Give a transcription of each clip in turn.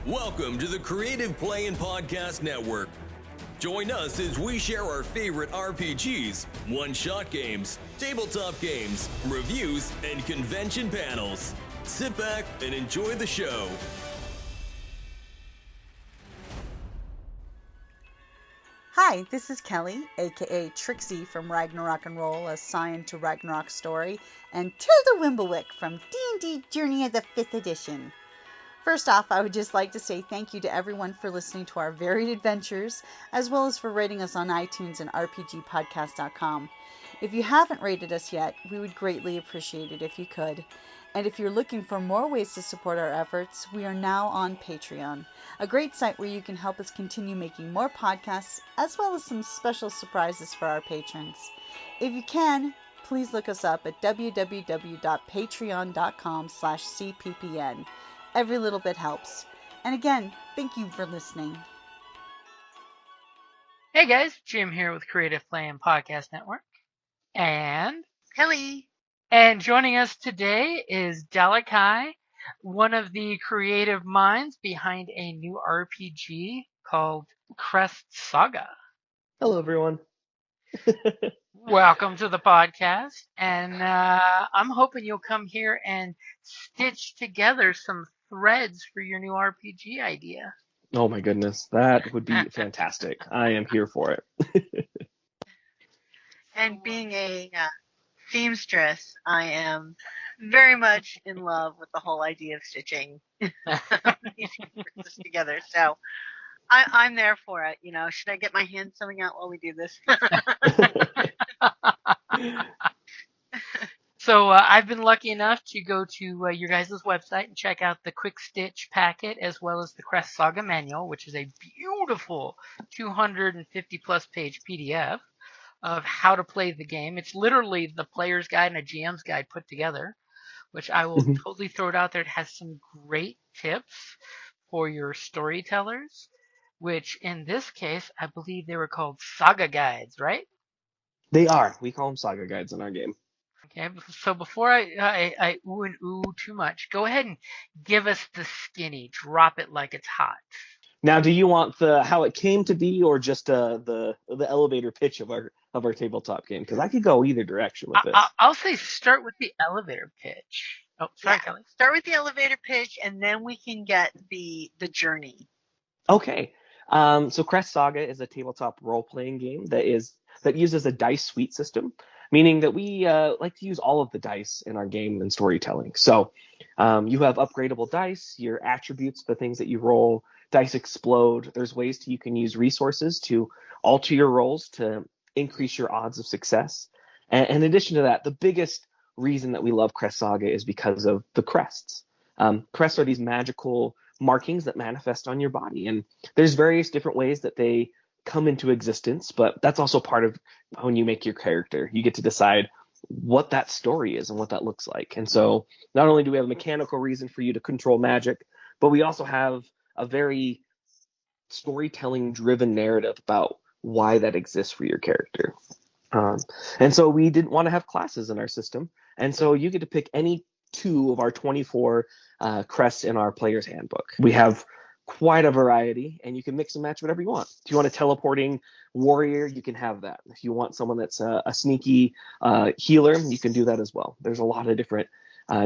Welcome to the Creative Play and Podcast Network. Join us as we share our favorite RPGs, one-shot games, tabletop games, reviews, and convention panels. Sit back and enjoy the show. Hi, this is Kelly, aka Trixie from Ragnarok and Roll, assigned to Ragnarok Story, and Tilda Wimblewick from D&D Journey of the 5th Edition. First off, I would just like to say thank you to everyone for listening to our varied adventures, as well as for rating us on iTunes and rpgpodcast.com. If you haven't rated us yet, we would greatly appreciate it if you could. And if you're looking for more ways to support our efforts, we are now on Patreon, a great site where you can help us continue making more podcasts, as well as some special surprises for our patrons. If you can, please look us up at www.patreon.com/cppn. Every little bit helps. And again, thank you for listening. Hey guys, Jim here with Creative Play and Podcast Network. And Kelly. And joining us today is Dalaki, one of the creative minds behind a new RPG called Crest Saga. Hello, everyone. Welcome to the podcast. And I'm hoping you'll come here and stitch together some threads for your new RPG idea. Oh my goodness, that would be fantastic. I am here for it. And being a seamstress, I am very much in love with the whole idea of stitching these pieces together. So I'm there for it. You know, should I get my hand sewing out while we do this? So I've been lucky enough to go to your guys' website and check out the Quick Stitch packet as well as the Crest Saga manual, which is a beautiful 250-plus page PDF of how to play the game. It's literally the player's guide and a GM's guide put together, which I will totally throw it out there. It has some great tips for your storytellers, which in this case, I believe they were called Saga Guides, right? They are. We call them Saga Guides in our game. Okay, so before I ooh and ooh too much, go ahead and give us the skinny. Drop it like it's hot. Now, do you want the how it came to be, or just the elevator pitch of our tabletop game? Because I could go either direction with this. I'll say start with the elevator pitch. Oh, sorry, Kelly. Start with the elevator pitch, and then we can get the journey. Okay. So Crest Saga is a tabletop role-playing game that uses a dice suite system, meaning that we like to use all of the dice in our game and storytelling. So you have upgradable dice, your attributes, the things that you roll, dice explode. There's ways you can use resources to alter your rolls to increase your odds of success. And in addition to that, the biggest reason that we love Crest Saga is because of the crests. Crests are these magical markings that manifest on your body. And there's various different ways that they come into existence, but that's also part of when you make your character. You get to decide what that story is and what that looks like. And so not only do we have a mechanical reason for you to control magic, but we also have a very storytelling driven narrative about why that exists for your character. And so we didn't want to have classes in our system. And so you get to pick any two of our 24 crests in our player's handbook. We have quite a variety, and you can mix and match whatever you want. If you want a teleporting warrior, you can have that. If you want someone that's a sneaky healer, you can do that as well. There's a lot of different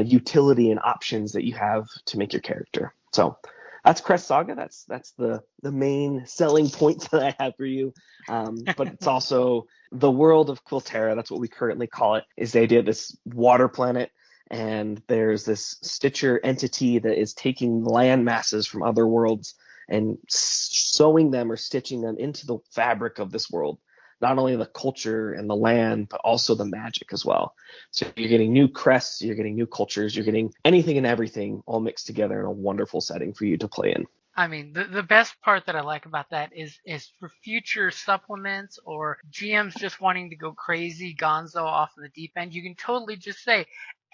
utility and options that you have to make your character. So that's Crest Saga. That's the main selling point that I have for you. But it's also the world of Quilterra. That's what we currently call it, is the idea of this water planet. And there's this Stitcher entity that is taking land masses from other worlds and sewing them or stitching them into the fabric of this world. Not only the culture and the land, but also the magic as well. So you're getting new crests, you're getting new cultures, you're getting anything and everything all mixed together in a wonderful setting for you to play in. I mean, the best part that I like about that is for future supplements or GMs just wanting to go crazy gonzo off of the deep end, you can totally just say,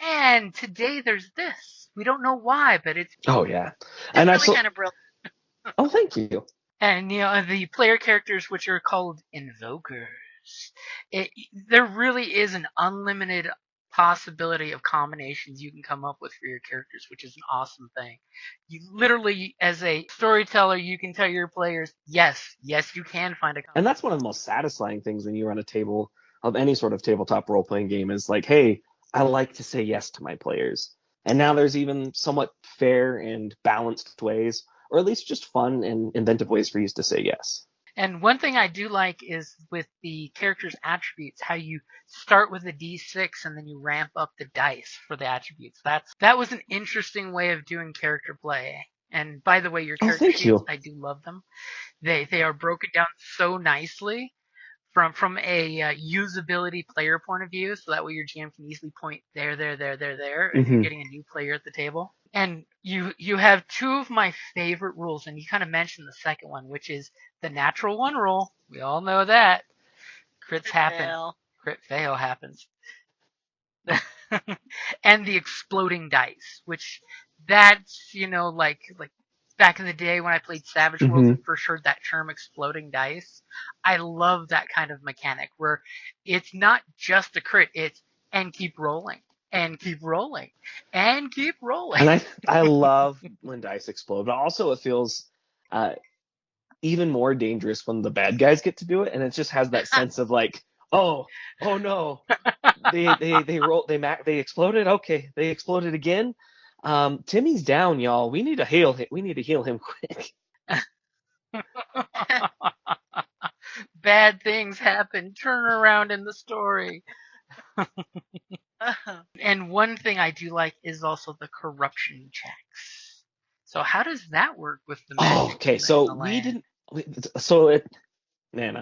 and today there's this. We don't know why, but it's... Oh, yeah. And really kind of brilliant. Oh, thank you. And, you know, the player characters, which are called invokers, there really is an unlimited possibility of combinations you can come up with for your characters, which is an awesome thing. You literally, as a storyteller, you can tell your players, yes, you can find a combination. And that's one of the most satisfying things when you run a table of any sort of tabletop role-playing game is like, hey, I like to say yes to my players. And now there's even somewhat fair and balanced ways, or at least just fun and inventive ways for you to say yes. And one thing I do like is with the character's attributes, how you start with a D6 and then you ramp up the dice for the attributes. That was an interesting way of doing character play. And by the way, your character sheets, I do love them. They are broken down so nicely from a usability player point of view, so that way your GM can easily point there, if you're getting a new player at the table. And you have two of my favorite rules, and you kind of mentioned the second one, which is the natural one rule. We all know that. Crits happen. Fail. Crit fail happens. And the exploding dice, which that's, like back in the day when I played Savage Worlds and first heard that term exploding dice, I love that kind of mechanic where it's not just a crit, it's and keep rolling. And keep rolling. And keep rolling. And I love when dice explode, but also it feels even more dangerous when the bad guys get to do it, and it just has that sense of like, oh no, they exploded. Okay, they exploded again. Timmy's down, y'all. We need to heal him quick. Bad things happen. Turn around in the story. And one thing I do like is also the corruption checks. So how does that work with the magic? Okay, so I'm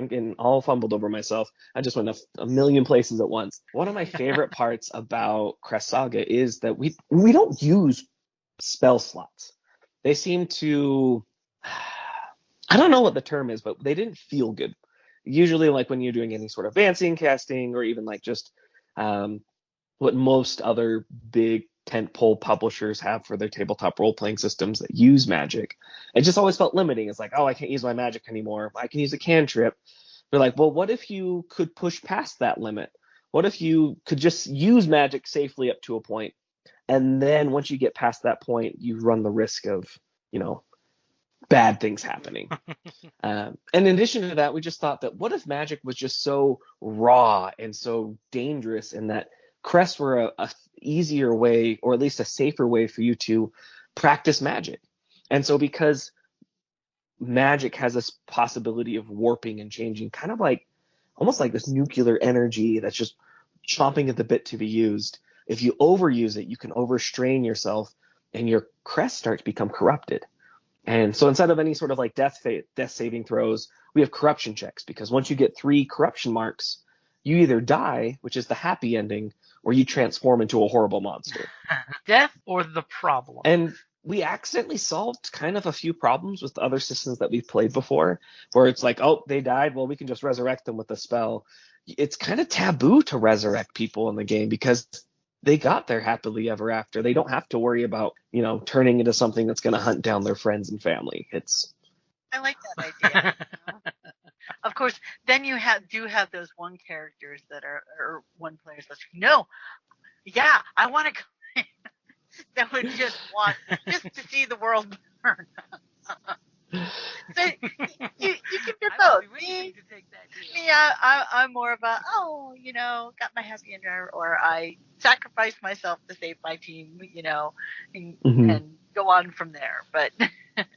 getting all fumbled over myself. I just went a million places at once. One of my favorite parts about Crest Saga is that we don't use spell slots. They seem to, I don't know what the term is, but they didn't feel good. Usually, like when you're doing any sort of advancing casting, or even like just what most other big tentpole publishers have for their tabletop role-playing systems that use magic, it just always felt limiting. It's like, oh, I can't use my magic anymore. I can use a cantrip. They're like, well, what if you could push past that limit? What if you could just use magic safely up to a point, and then once you get past that point, you run the risk of, bad things happening. And in addition to that, we just thought that what if magic was just so raw and so dangerous, and that crests were a easier way, or at least a safer way for you to practice magic. And so because magic has this possibility of warping and changing, kind of like almost like this nuclear energy that's just chomping at the bit to be used, if you overuse it, you can overstrain yourself and your crest start to become corrupted. And so instead of any sort of like death saving throws, we have corruption checks, because once you get 3 corruption marks, you either die, which is the happy ending, or you transform into a horrible monster. Death or the problem. And we accidentally solved kind of a few problems with the other systems that we've played before, where it's like, oh, they died, well, we can just resurrect them with a spell. It's kind of taboo to resurrect people in the game because they got their happily ever after. They don't have to worry about, turning into something that's going to hunt down their friends and family. I like that idea. Of course, then you do have those one characters that are, or one players that's no, yeah, I want to that would just want just to see the world burn. So you can do both. Me, I'm more of a got my happy ending, or I sacrificed myself to save my team, and go on from there. But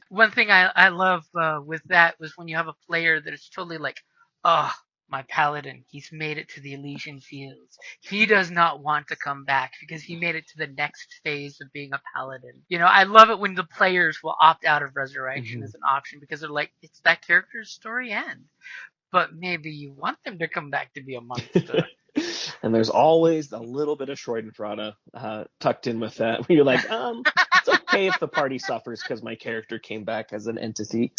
one thing I love with that was when you have a player that is totally like, oh, my paladin, he's made it to the Elysian Fields. He does not want to come back because he made it to the next phase of being a paladin. I love it when the players will opt out of resurrection as an option, because they're like, it's that character's story end. But maybe you want them to come back to be a monster. And there's always a little bit of Schadenfreude tucked in with that, where you're like, it's okay if the party suffers because my character came back as an entity.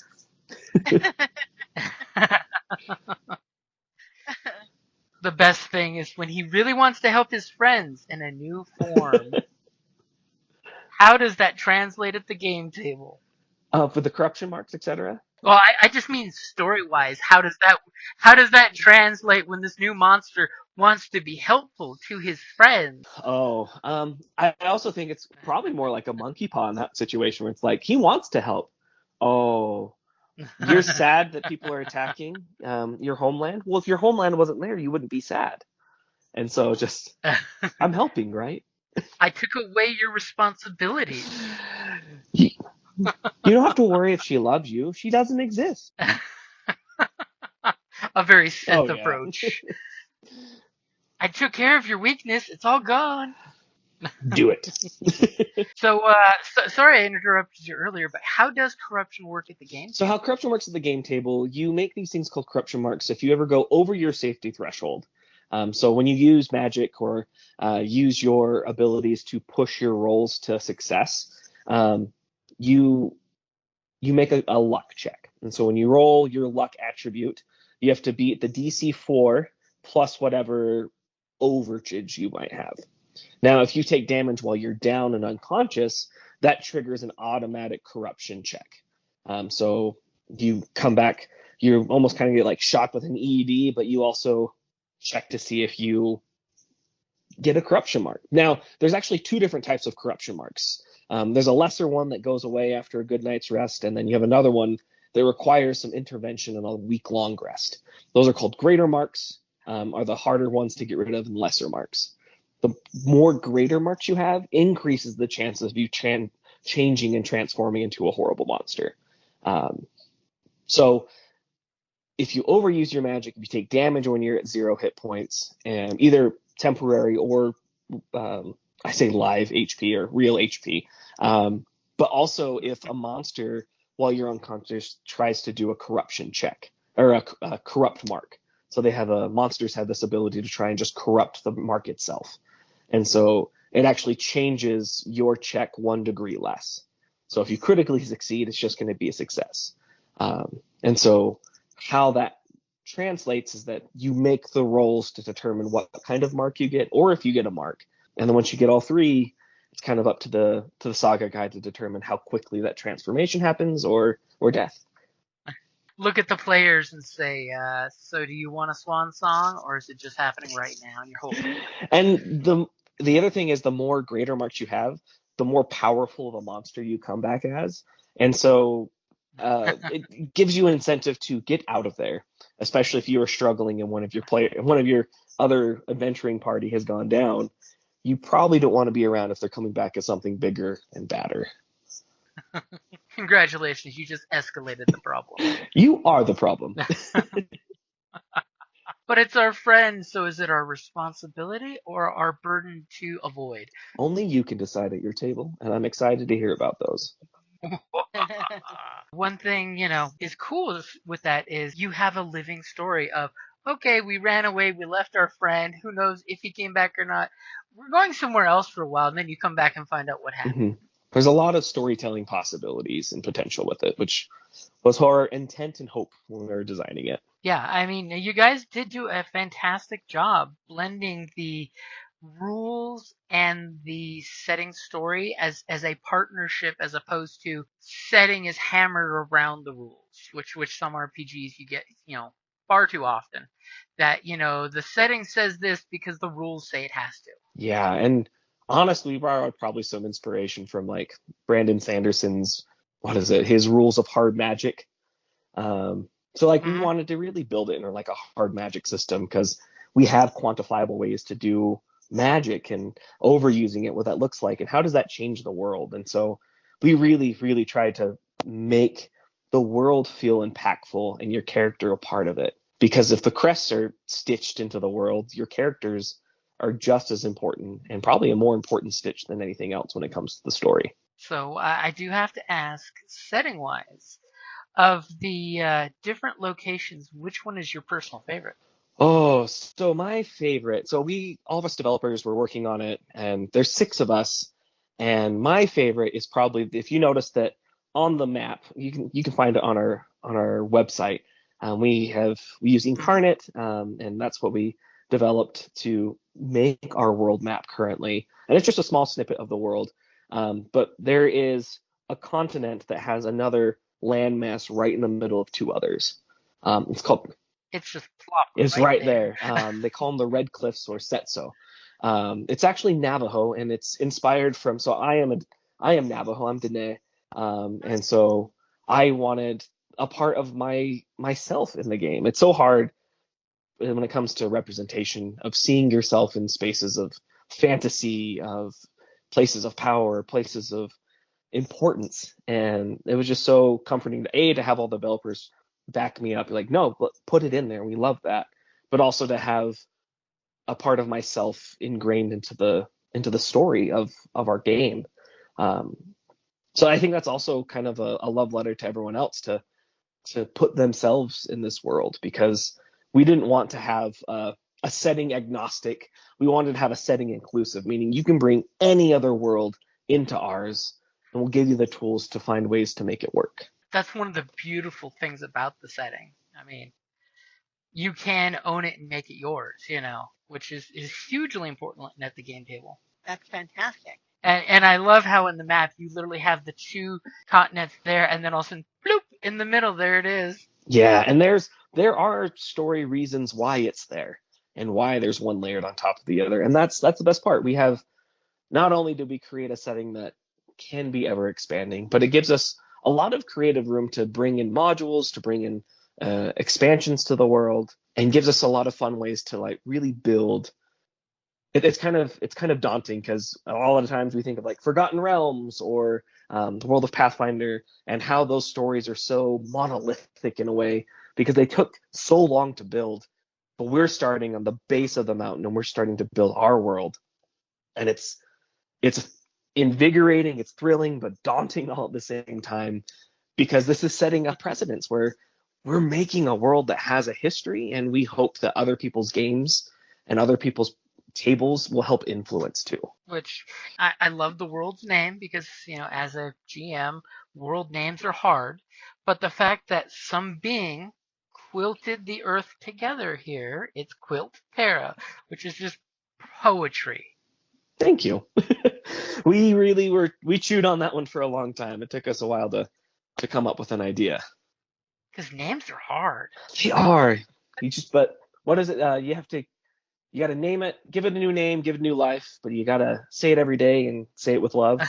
The best thing is when he really wants to help his friends in a new form. How does that translate at the game table? For the corruption marks, etc.? Well, I just mean story-wise. How does that translate when this new monster wants to be helpful to his friends. Oh, I also think it's probably more like a monkey paw in that situation where it's like he wants to help. Oh, you're sad that people are attacking your homeland. Well, if your homeland wasn't there, you wouldn't be sad. And so just, I'm helping, right? I took away your responsibilities. You, you don't have to worry if she loves you. She doesn't exist. A very Sith Oh, yeah. approach. I took care of your weakness. It's all gone. Do it. So, sorry I interrupted you earlier, but how does corruption work at the game? So how corruption works at the game table, you make these things called corruption marks if you ever go over your safety threshold. So when you use magic or use your abilities to push your rolls to success, you make a luck check. And so when you roll your luck attribute, you have to beat the DC 4 plus whatever overage you might have. Now, if you take damage while you're down and unconscious, that triggers an automatic corruption check. So you come back, you almost kind of get like shot with an ED, but you also check to see if you get a corruption mark. Now, there's actually two different types of corruption marks. There's a lesser one that goes away after a good night's rest, and then you have another one that requires some intervention and a week-long rest. Those are called greater marks, are the harder ones to get rid of, and lesser marks. The more greater marks you have increases the chances of you changing and transforming into a horrible monster. So if you overuse your magic, if you take damage when you're at 0 hit points, and either temporary or I say live HP or real HP, but also if a monster, while you're unconscious, tries to do a corruption check or a corrupt mark. So monsters have this ability to try and just corrupt the mark itself. And so it actually changes your check 1 degree less. So if you critically succeed, it's just going to be a success. And so how that translates is that you make the rolls to determine what kind of mark you get, or if you get a mark. And then once you get all 3, it's kind of up to the saga guide to determine how quickly that transformation happens or death. Look at the players and say, so do you want a swan song, or is it just happening right now and you're holding it? And the other thing is, the more greater marks you have, the more powerful of a monster you come back as. And so it gives you an incentive to get out of there, especially if you are struggling and one of your other adventuring party has gone down. You probably don't want to be around if they're coming back as something bigger and badder. Congratulations, you just escalated the problem. You are the problem. But it's our friend, so is it our responsibility or our burden to avoid? Only you can decide at your table, and I'm excited to hear about those. One thing, is cool with that is you have a living story of, okay, we ran away, we left our friend, who knows if he came back or not. We're going somewhere else for a while, and then you come back and find out what happened. Mm-hmm. There's a lot of storytelling possibilities and potential with it, which was our intent and hope when we were designing it. Yeah, I mean, you guys did do a fantastic job blending the rules and the setting story as a partnership, as opposed to setting is hammered around the rules, which some RPGs you get, far too often. That, the setting says this because the rules say it has to. Yeah, and honestly, we borrowed probably some inspiration from like Brandon Sanderson's, his Rules of Hard Magic. So we wanted to really build it in like a hard magic system because we have quantifiable ways to do magic, and overusing it, what that looks like, and how does that change the world. And so we really, really tried to make the world feel impactful and your character a part of it. Because if the crests are stitched into the world, your characters are just as important, and probably a more important stitch than anything else when it comes to the story. So I do have to ask, setting-wise, of the different locations, which one is your personal favorite? Oh, so my favorite. So all of us developers were working on it, and there's 6 of us. And my favorite is probably, if you notice that on the map, you can find it on our website. We use Incarnate, and that's what we developed to make our world map currently. And it's just a small snippet of the world. But there is a continent that has another landmass right in the middle of 2 others. It's called. It's just plop It's right there. They call them the Red Cliffs or Setso. It's actually Navajo, and it's inspired from. So I am Navajo. I'm Dene, and so I wanted a part of myself in the game. It's so hard when it comes to representation of seeing yourself in spaces of fantasy, of places of power, places of importance. And it was just so comforting to have all the developers back me up, like, no, put it in there. We love that. But also to have a part of myself ingrained into the story of our game. So I think that's also kind of a love letter to everyone else to put themselves in this world, because we didn't want to have a setting agnostic. We wanted to have a setting inclusive, meaning you can bring any other world into ours, and we'll give you the tools to find ways to make it work. That's one of the beautiful things about the setting. I mean, you can own it and make it yours, which is hugely important at the game table. That's fantastic. And I love how in the map you literally have the 2 continents there, and then all of a sudden, bloop, in the middle, there it is. Yeah, and there are story reasons why it's there, and why there's one layered on top of the other, and that's the best part. We have, not only do we create a setting that can be ever expanding, but it gives us a lot of creative room to bring in modules, to bring in expansions to the world, and gives us a lot of fun ways to like really build. It's kind of daunting, because a lot of times we think of like Forgotten Realms or the world of Pathfinder, and how those stories are so monolithic in a way because they took so long to build. But we're starting on the base of the mountain, and we're starting to build our world, and it's invigorating, it's thrilling, but daunting all at the same time, because this is setting up precedents where we're making a world that has a history, and we hope that other people's games and other people's tables will help influence too. Which I love the world's name, because, as a GM, world names are hard. But the fact that some being quilted the earth together here, it's Quilterra, which is just poetry. Thank you. we chewed on that one for a long time. It took us a while to come up with an idea. Because names are hard. They are. But what is it? You got to name it, give it a new name, give it a new life, but you got to say it every day and say it with love.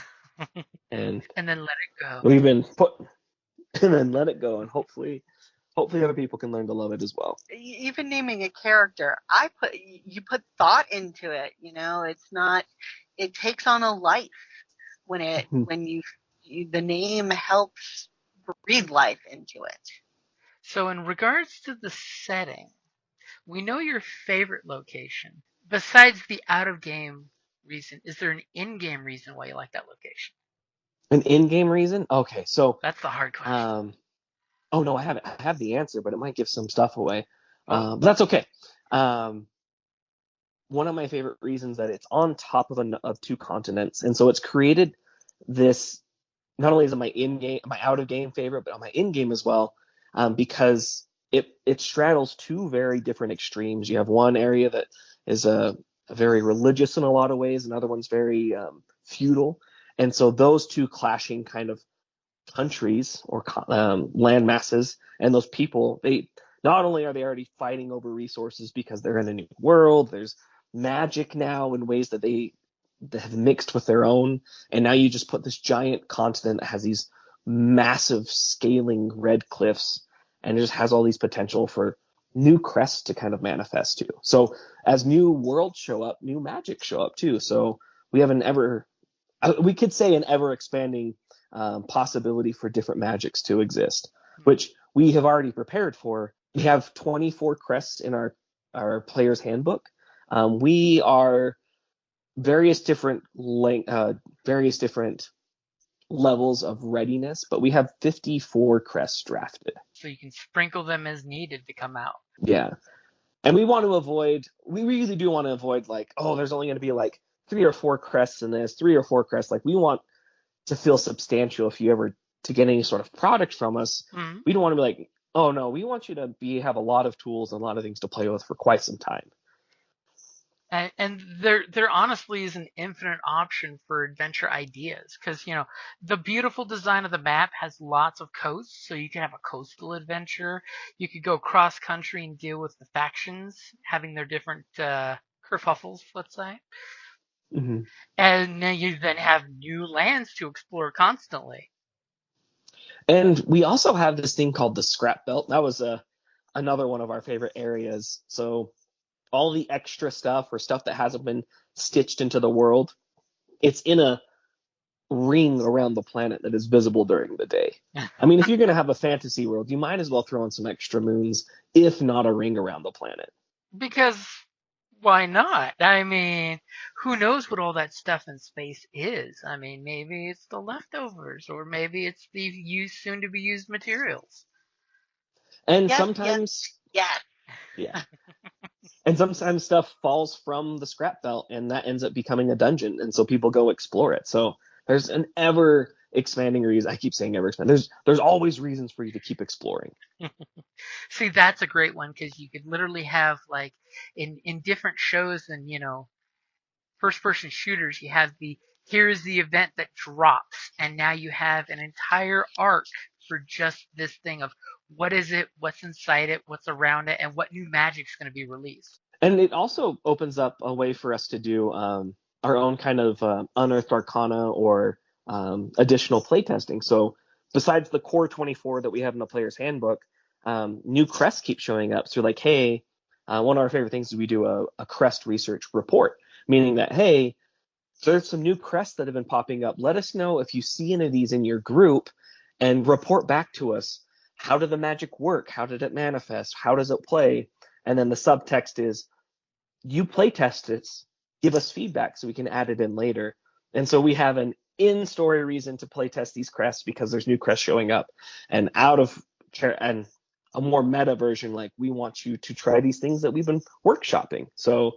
and then let it go. And then let it go, and hopefully other people can learn to love it as well. Even naming a character, you put thought into it. It's not. It takes on a life when the name helps breathe life into it. So in regards to the setting, we know your favorite location. Besides the out-of-game reason, is there an in-game reason why you like that location? An in-game reason? Okay, so that's the hard question. Oh no, I have the answer, but it might give some stuff away. But that's okay. One of my favorite reasons that it's on top of 2 continents, and so it's created this. Not only is it my out-of-game favorite, but on my in-game as well, because it straddles 2 very different extremes. You have one area that is a very religious in a lot of ways, another one's very feudal, and so those 2 clashing kind of countries or land masses, and those people, they not only are they already fighting over resources because they're in a new world, there's magic now in ways that they have mixed with their own, and now you just put this giant continent that has these massive scaling red cliffs, and it just has all these potential for new crests to kind of manifest too. So as new worlds show up, new magic show up too. So we have an ever expanding possibility for different magics to exist, which we have already prepared for. We have 24 crests in our player's handbook. We are various different levels of readiness, but we have 54 crests drafted. So you can sprinkle them as needed to come out. Yeah. And we really do want to avoid like, oh, there's only going to be like 3 or 4 crests in this, 3 or 4 crests. Like, we want to feel substantial if you ever to get any sort of product from us. Mm-hmm. We don't want to be like, oh no, we want you to have a lot of tools and a lot of things to play with for quite some time. And there honestly is an infinite option for adventure ideas because the beautiful design of the map has lots of coasts, so you can have a coastal adventure. You could go cross country and deal with the factions having their different kerfuffles, let's say, Hmm. and then you then have new lands to explore constantly. And we also have this thing called the scrap belt. That was another one of our favorite areas. So all the extra stuff or stuff that hasn't been stitched into the world, it's in a ring around the planet that is visible during the day. I mean, if you're going to have a fantasy world, you might as well throw in some extra moons, if not a ring around the planet. Because why not? I mean, who knows what all that stuff in space is? I mean, maybe it's the leftovers, or maybe it's the soon to be used materials. And Yes, yes, sometimes, yes. yeah, and sometimes stuff falls from the scrap belt and that ends up becoming a dungeon. And so people go explore it. So there's an ever expanding reason. I keep saying ever expanding. There's always reasons for you to keep exploring. See, that's a great one because you could literally have like in different shows and first person shooters, you have the here's the event that drops, and now you have an entire arc for just this thing of what is it, what's inside it, what's around it, and what new magic's going to be released. And it also opens up a way for us to do our own kind of unearthed arcana or additional playtesting. So besides the core 24 that we have in the player's handbook, new crests keep showing up. So like, hey, one of our favorite things is we do a crest research report, meaning that, hey, there's some new crests that have been popping up. Let us know if you see any of these in your group and report back to us. How did the magic work? How did it manifest? How does it play? And then the subtext is, you play test this, give us feedback so we can add it in later. And so we have an in-story reason to play test these crests because there's new crests showing up. And out of and a more meta version, like we want you to try these things that we've been workshopping. So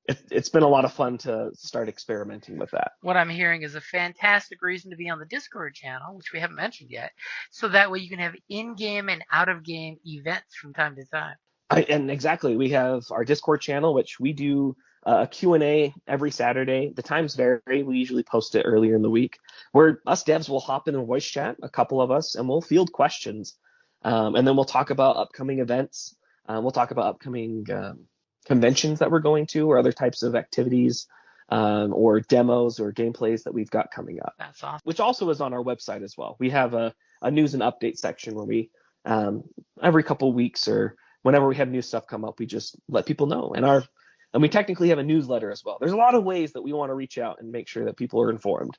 it's been a lot of fun to start experimenting with that. What I'm hearing is a fantastic reason to be on the Discord channel, which we haven't mentioned yet, so that way you can have in-game and out-of-game events from time to time. And exactly, we have our Discord channel, which we do a Q&A every Saturday. The times vary. We usually post it earlier in the week, where us devs will hop in a voice chat, a couple of us, and we'll field questions. And then we'll talk about upcoming events. We'll talk about upcoming conventions that we're going to or other types of activities or demos or gameplays that we've got coming up. That's awesome. Which also is on our website as well. We have a news and update section where we, every couple weeks or whenever we have new stuff come up, we just let people know. And we technically have a newsletter as well. There's a lot of ways that we want to reach out and make sure that people are informed.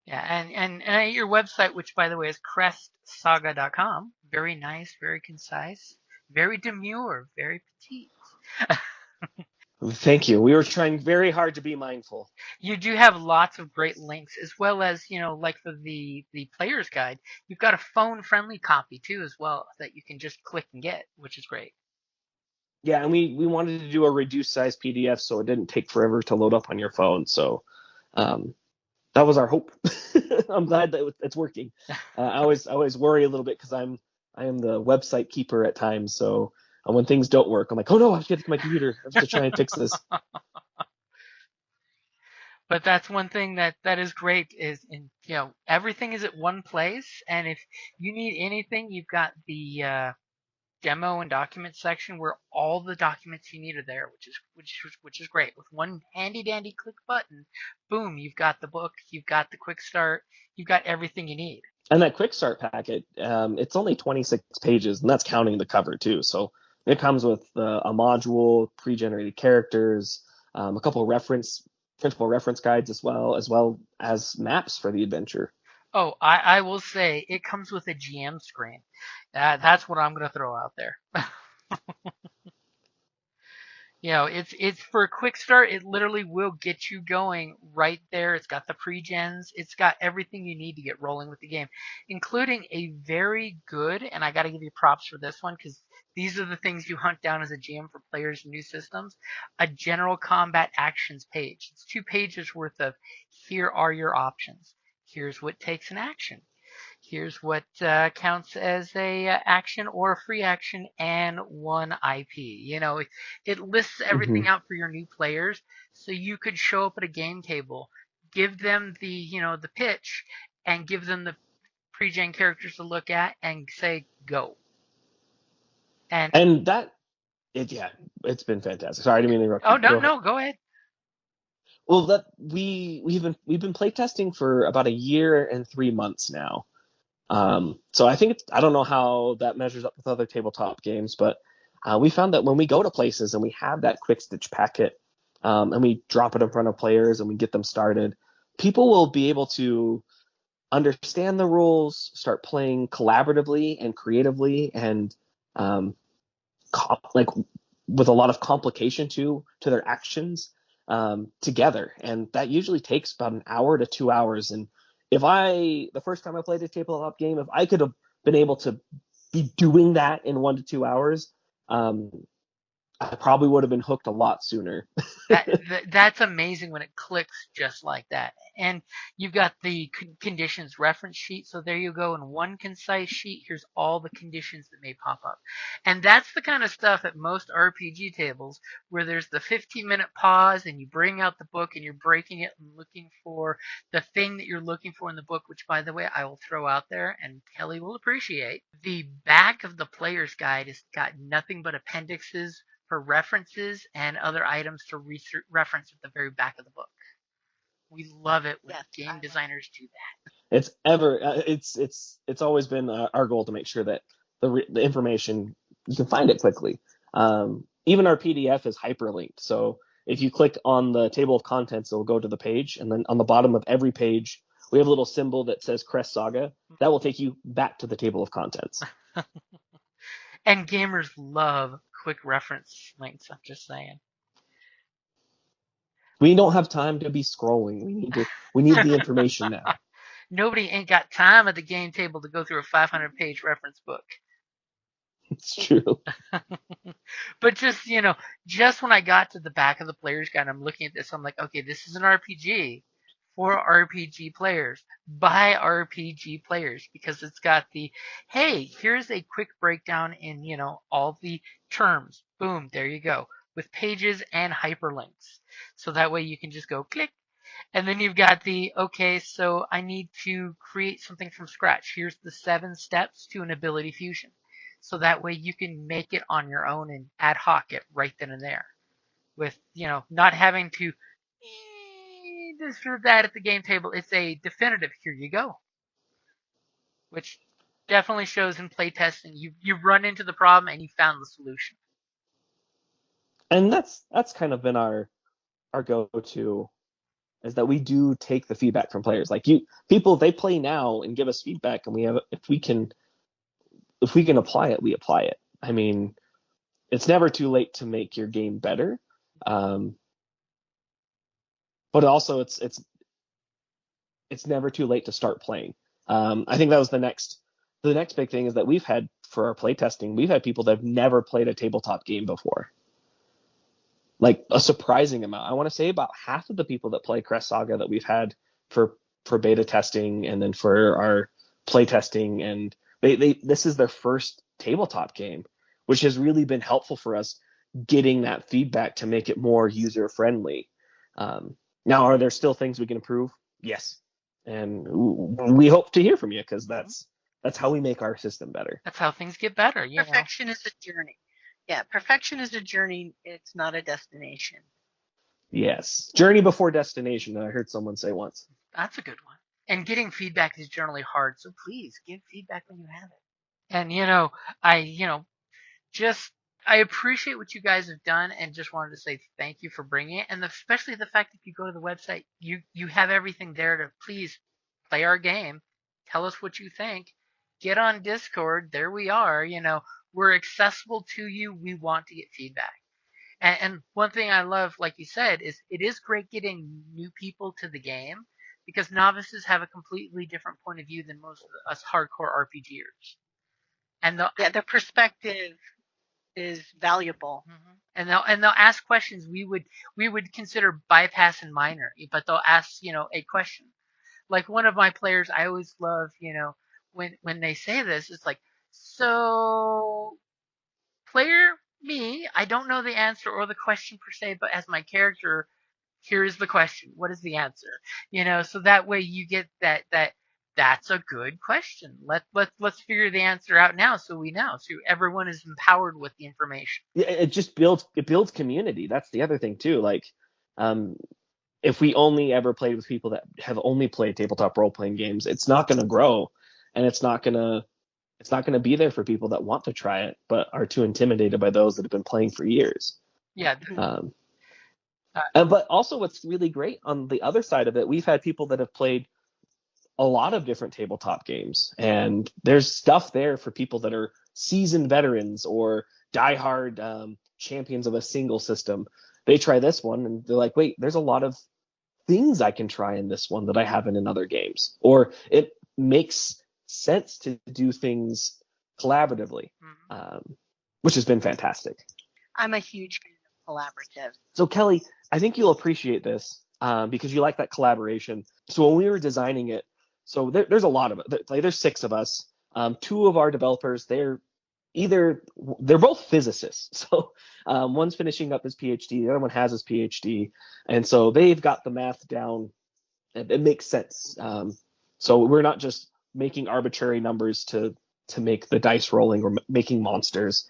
Yeah, and your website, which by the way is crestsaga.com, very nice, very concise, very demure, very petite. Thank you. We were trying very hard to be mindful. You do have lots of great links, as well as like for the player's guide, you've got a phone friendly copy too, as well, that you can just click and get, which is great. Yeah, and we wanted to do a reduced size PDF so it didn't take forever to load up on your phone. So that was our hope. I'm glad that it's working. I always worry a little bit because I am the website keeper at times. So when things don't work, I'm like, oh no, I have to get to my computer. I have to try and fix this. But that's one thing that is great is everything is at one place, and if you need anything, you've got the demo and document section where all the documents you need are there, which is great. With one handy dandy click button, boom, you've got the book, you've got the quick start, you've got everything you need. And that quick start packet, it's only 26 pages, and that's counting the cover too. So it comes with a module, pre-generated characters, a couple of principal reference guides as well as maps for the adventure. Oh, I will say it comes with a GM screen. That's what I'm going to throw out there. It's for a quick start. It literally will get you going right there. It's got the pre-gens. It's got everything you need to get rolling with the game, including a very good, and I got to give you props for this one because these are the things you hunt down as a GM for players in new systems, a general combat actions page. It's 2 pages worth of here are your options. Here's what takes an action. Here's what counts as a action or a free action and one IP. It lists Hmm. everything out for your new players, so you could show up at a game table, give them the pitch, and give them the pre-gen characters to look at and say go. And And yeah, it's been fantastic. Sorry, I didn't mean to interrupt oh, you. no, Go ahead. no, go ahead. Well, that we've been playtesting for about a year and 3 months now. So I don't know how that measures up with other tabletop games, but we found that when we go to places and we have that quick stitch packet, and we drop it in front of players and we get them started, people will be able to understand the rules, start playing collaboratively and creatively, and um, like with a lot of complication to their actions together. And that usually takes about an hour to 2 hours. And the first time I played a tabletop game, if I could have been able to be doing that in 1 to 2 hours, um, I probably would have been hooked a lot sooner. That's amazing when it clicks just like that. And you've got the conditions reference sheet. So there you go in one concise sheet. Here's all the conditions that may pop up. And that's the kind of stuff at most RPG tables where there's the 15-minute pause and you bring out the book and you're breaking it and looking for the thing that you're looking for in the book, which, by the way, I will throw out there and Kelly will appreciate. The back of the player's guide has got nothing but appendixes for references and other items to reference at the very back of the book. We love it when Yes, game designers do that. It's always been our goal to make sure that the information, you can find it quickly. Even our PDF is hyperlinked, so if you click on the table of contents, it'll go to the page, and then on the bottom of every page, we have a little symbol that says Crest Saga. That will take you back to the table of contents. And gamers love quick reference links, I'm just saying. We don't have time to be scrolling. We need the information now. Nobody ain't got time at the game table to go through a 500-page reference book. It's true. But just when I got to the back of the player's guide, I'm looking at this, I'm like, okay, this is an RPG for RPG players by RPG players, because it's got hey, here's a quick breakdown in, all the terms. Boom, there you go, with pages and hyperlinks. So that way you can just go click. And then you've got okay, so I need to create something from scratch. Here's the 7 steps to an ability fusion. So that way you can make it on your own and ad hoc it right then and there. With, not having to this or that at the game table. It's a definitive, here you go. Which definitely shows in playtesting. You've run into the problem and you found the solution. And that's kind of been our go-to, is that we do take the feedback from players. Like people, they play now and give us feedback, and if we can apply it, we apply it. I mean, it's never too late to make your game better, but also it's never too late to start playing. I think that was the next big thing, is that we've had, for our playtesting, we've had people that have never played a tabletop game before. Like a surprising amount. I want to say about half of the people that play Crest Saga that we've had for beta testing and then for our play testing, and this is their first tabletop game, which has really been helpful for us getting that feedback to make it more user friendly. Now, are there still things we can improve? Yes, and we hope to hear from you, because that's how we make our system better. That's how things get better. Perfection is a journey. Yeah, perfection is a journey. It's not a destination. Yes, journey before destination. I heard someone say once. That's a good one. And getting feedback is generally hard, so please give feedback when you have it. And I appreciate what you guys have done, and just wanted to say thank you for bringing it, and especially the fact that if you go to the website, you have everything there to please play our game, tell us what you think, get on Discord. There we are. We're accessible to you. We want to get feedback. And one thing I love, like you said, is it is great getting new people to the game, because novices have a completely different point of view than most of us hardcore RPGers. And their perspective is valuable. And they'll ask questions we would consider bypass and minor, but they'll ask, a question. Like one of my players, I always love, when they say this, it's like, so player me, I don't know the answer or the question per se, but as my character, here is the question. What is the answer? So that way you get that's a good question. Let's figure the answer out now so we know. So everyone is empowered with the information. Yeah, it builds community. That's the other thing too. Like, if we only ever played with people that have only played tabletop role playing games, it's not going to grow, and it's not going to be there for people that want to try it but are too intimidated by those that have been playing for years. Yeah. But also, what's really great on the other side of it, we've had people that have played a lot of different tabletop games, and there's stuff there for people that are seasoned veterans or diehard champions of a single system. They try this one and they're like, wait, there's a lot of things I can try in this one that I haven't in other games, or it makes sense to do things collaboratively, which has been fantastic. I'm a huge fan of collaborative. So Kelly, I think you'll appreciate this because you like that collaboration. So when we were designing it, so there's a lot of it. Like, there's 6 of us. 2 of our developers, they're both physicists. So one's finishing up his PhD, the other one has his PhD, and so they've got the math down. It makes sense. So we're not just making arbitrary numbers to make the dice rolling or making monsters.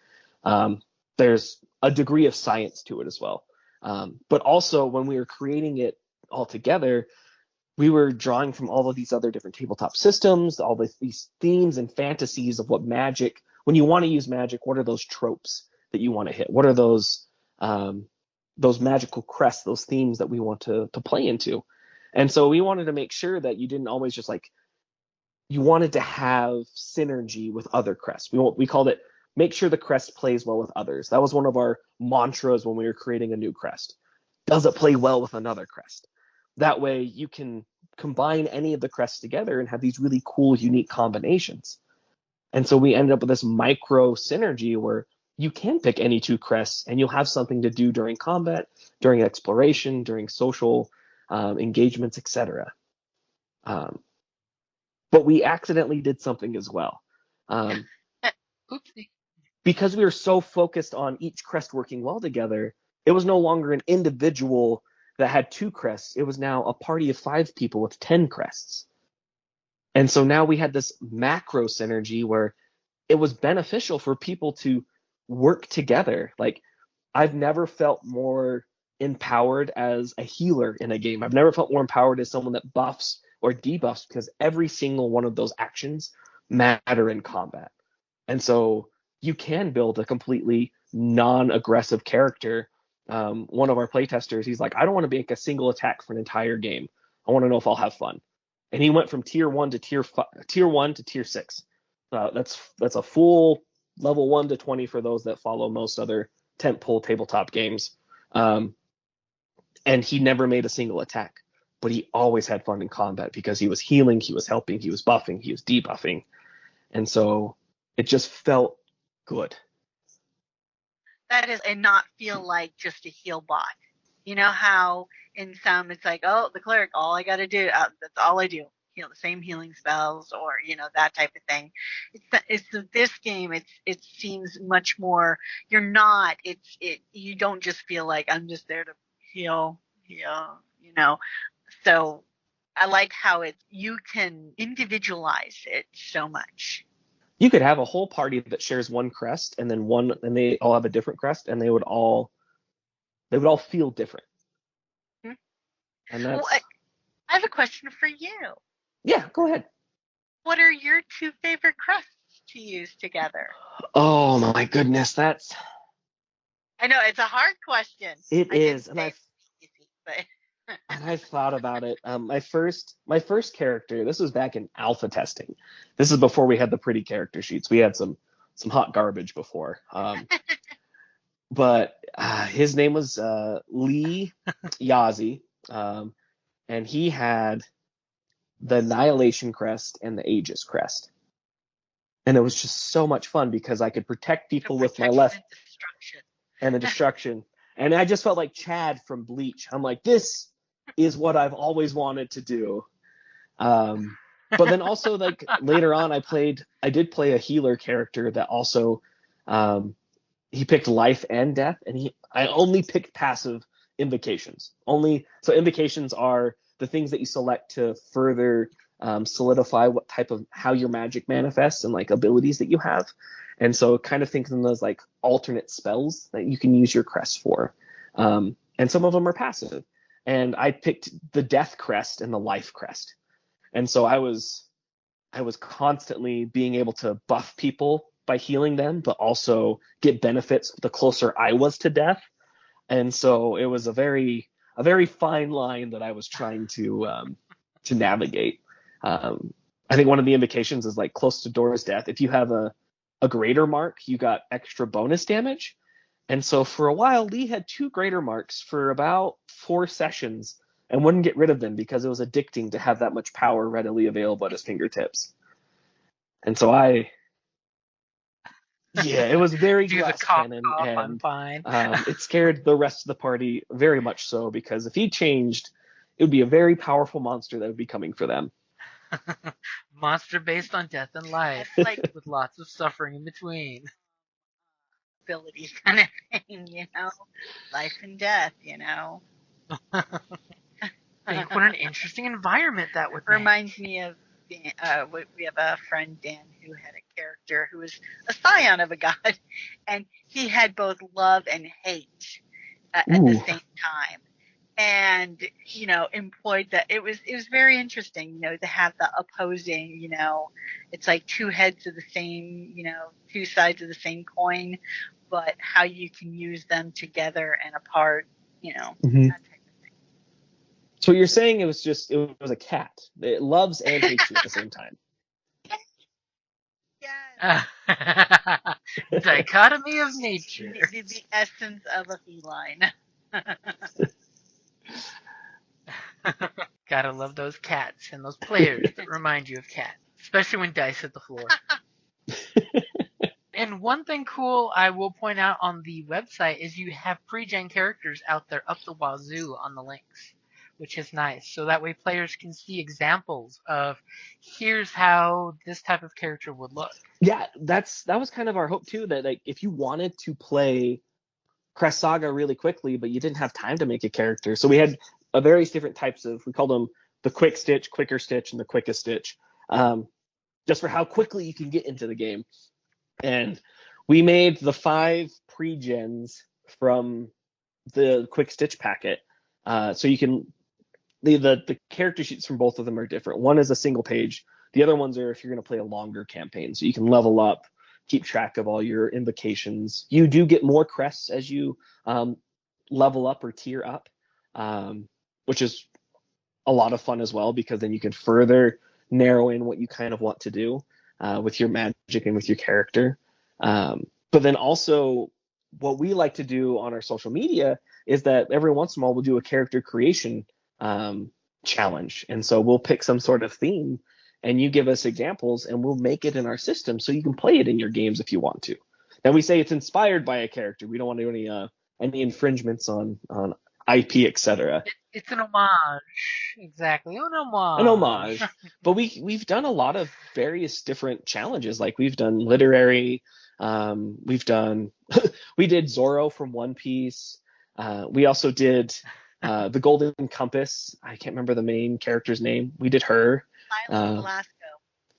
There's a degree of science to it as well. But also, when we were creating it all together, we were drawing from all of these other different tabletop systems, all these themes and fantasies of what magic, when you want to use magic, what are those tropes that you want to hit? What are those magical crests, those themes that we want to play into? And so we wanted to make sure that you didn't always just you wanted to have synergy with other crests. We called it, make sure the crest plays well with others. That was one of our mantras when we were creating a new crest. Does it play well with another crest? That way you can combine any of the crests together and have these really cool, unique combinations. And so we ended up with this micro synergy where you can pick any 2 crests and you'll have something to do during combat, during exploration, during social engagements, etc. But we accidentally did something as well. Oopsie. Because we were so focused on each crest working well together, it was no longer an individual that had 2 crests. It was now a party of 5 people with 10 crests. And so now we had this macro synergy where it was beneficial for people to work together. Like, I've never felt more empowered as a healer in a game. I've never felt more empowered as someone that buffs or debuffs, because every single one of those actions matter in combat. And so you can build a completely non-aggressive character. One of our playtesters, he's like, I don't want to make a single attack for an entire game. I want to know if I'll have fun. And he went from tier 1 to tier 1 to tier 6. That's a full level 1 to 20 for those that follow most other tentpole tabletop games. And he never made a single attack, but he always had fun in combat because he was healing, he was helping, he was buffing, he was debuffing. And so it just felt good. That is, and not feel like just a heal bot. You know how in some it's like, oh, the cleric, all I got to do, that's all I do, the same healing spells, or that type of thing. It's this game. It seems much more. You're not. You don't just feel like I'm just there to heal. So I like how you can individualize it so much. You could have a whole party that shares one crest, and they all have a different crest, and they would all feel different. Hmm. And that's... Well, I have a question for you. Yeah, go ahead. What are your 2 favorite crests to use together? Oh my goodness, I know it's a hard question. It is, and I've thought about it. My first character, this was back in alpha testing. This is before we had the pretty character sheets. We had some hot garbage before. But his name was Lee Yazi, and he had the Annihilation crest and the Aegis crest. And it was just so much fun because I could protect people with my left and the destruction. And I just felt like Chad from Bleach. I'm like, this is what I've always wanted to do. But then also, like, later on, I did play a healer character that also, he picked life and death, and I only picked passive invocations. So invocations are the things that you select to further solidify how your magic manifests and like abilities that you have. And so kind of think of them as like alternate spells that you can use your crest for. And some of them are passive. And I picked the death crest and the life crest. And so I was constantly being able to buff people by healing them, but also get benefits the closer I was to death. And so it was a very fine line that I was trying to navigate. I think one of the invocations is like close to Dora's death. If you have a greater mark, you got extra bonus damage. And so for a while, Lee had 2 greater marks for about 4 sessions and wouldn't get rid of them because it was addicting to have that much power readily available at his fingertips. And so it was very Do the glass cough, cannon, cough, and I'm fine. it scared the rest of the party very much so, because if he changed, it would be a very powerful monster that would be coming for them. Monster based on death and life, Like with lots of suffering in between. abilities kind of thing, life and death, Think what an interesting environment that would make. Reminds me of we have a friend, Dan, who had a character who was a scion of a god, and he had both love and hate at the same time. And, employed that. It was very interesting, to have the opposing, it's like 2 heads of the same, 2 sides of the same coin, but how you can use them together and apart, that type of thing. So what you're saying, it was a cat. It loves and hates you at the same time. Yeah. Dichotomy of nature. The essence of a feline. Gotta love those cats and those players that remind you of cats, especially when dice hit the floor. And one thing cool I will point out on the website is you have pre-gen characters out there up the wazoo on the links, which is nice. So that way players can see examples of here's how this type of character would look. Yeah, that was kind of our hope too, that like if you wanted to play Crest Saga really quickly, but you didn't have time to make a character. So we had various different types we called them the quick stitch, quicker stitch, and the quickest stitch, just for how quickly you can get into the game. And we made the 5 pre-gens from the quick stitch packet. So you can, the character sheets from both of them are different. One is a single page. The other ones are if you're going to play a longer campaign. So you can level up, keep track of all your invocations. You do get more crests as you level up or tier up, which is a lot of fun as well, because then you can further narrow in what you kind of want to do with your magic and with your character. But then also what we like to do on our social media is that every once in a while we'll do a character creation challenge. And so we'll pick some sort of theme and you give us examples and we'll make it in our system so you can play it in your games if you want to. Now we say it's inspired by a character. We don't want to do any infringements on IP, etc. It's an homage. Exactly. An homage. An homage. But we've done a lot of various different challenges. Like we've done literary, we did Zorro from One Piece. We also did the Golden Compass. I can't remember the main character's name. We did her. Velasco.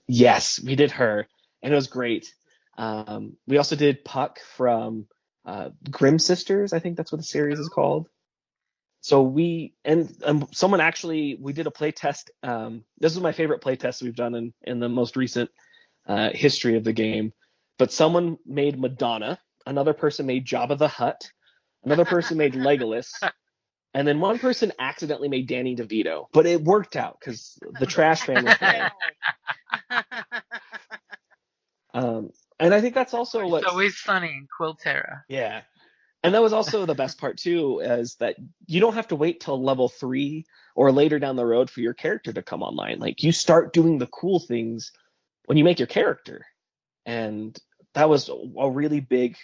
Yes, we did her, and it was great. We also did Puck from Grimm Sisters. I think that's what the series is called. So we did a play test. This is my favorite play test we've done in the most recent history of the game. But someone made Madonna, another person made Jabba the Hutt, another person made Legolas, and then one person accidentally made Danny DeVito. But it worked out because the trash fan was there. And I think that's also It's always sunny in Quilterra. Yeah. And that was also the best part too, is that you don't have to wait till level 3 or later down the road for your character to come online. Like you start doing the cool things when you make your character. And that was a really big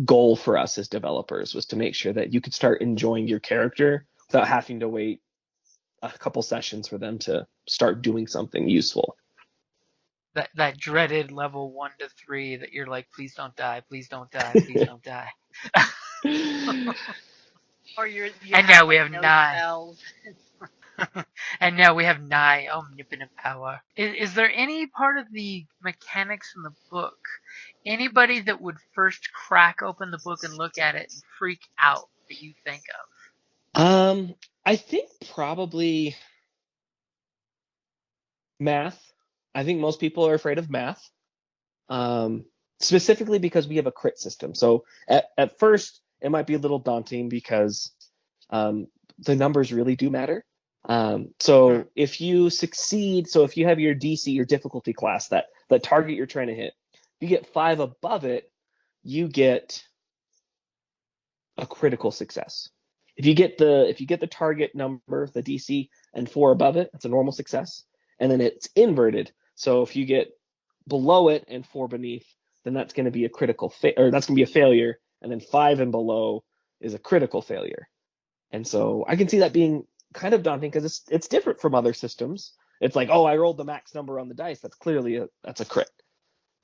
goal for us as developers, was to make sure that you could start enjoying your character without having to wait a couple sessions for them to start doing something useful. That dreaded level 1 to 3 that you're like, please don't die, please don't die, please don't die. Or you And have now we like have no 9. spells. And now we have 9 omnipotent power. Is there any part of the mechanics in the book, anybody that would first crack open the book and look at it and freak out that you think of? I think probably math. I think most people are afraid of math, specifically because we have a crit system. So at first, it might be a little daunting because the numbers really do matter. So if you succeed, so if you have your DC, your difficulty class, that target you're trying to hit, you get 5 above it, you get a critical success. If you get the target number, the DC, and 4 above it, that's a normal success. And then it's inverted. So if you get below it and 4 beneath, then that's going to be a critical or that's going to be a failure. And then 5 and below is a critical failure. And so I can see that being kind of daunting because it's different from other systems. It's like, oh, I rolled the max number on the dice. That's clearly that's a crit.